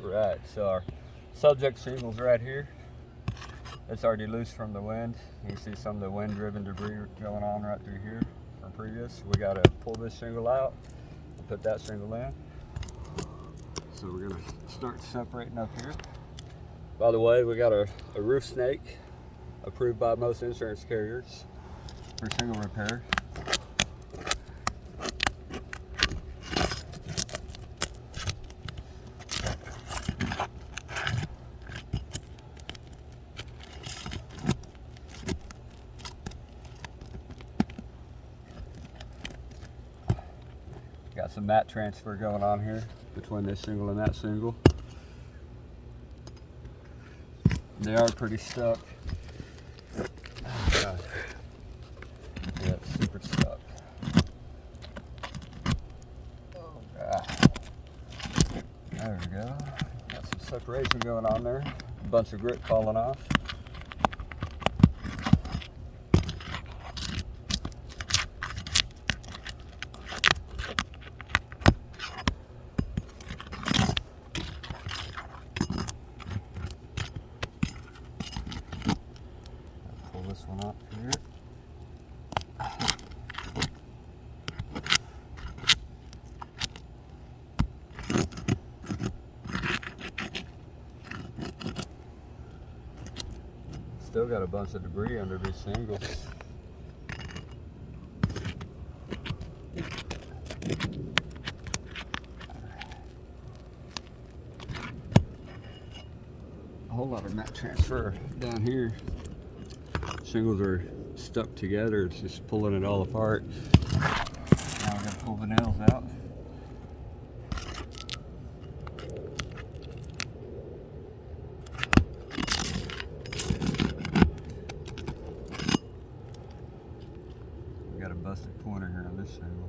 Right, so our subject shingle's right here. It's already loose from the wind. You can see some of the wind-driven debris going on right through here from previous. We got to pull this shingle out and put that shingle in. So we're going to start separating up here. By the way, we got a roof snake approved by most insurance carriers for shingle repair. Got some mat transfer going on here between this shingle and that shingle. They are pretty stuck. Oh, yeah, it's super stuck. Oh God. There we go. Got some separation going on there. A bunch of grit falling off. Pull this one up here. Still got a bunch of debris under these shingles. A whole lot of mat transfer down here. Shingles are stuck together, it's just pulling it all apart. Now we're gonna pull the nails out. We got a busted corner here on this shingle.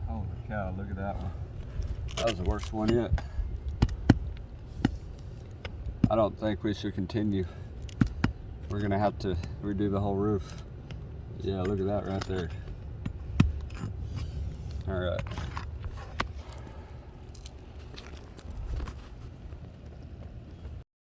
Holy cow, look at that one. That was the worst one yet. I don't think we should continue. We're gonna have to redo the whole roof. Yeah, look at that right there. All right.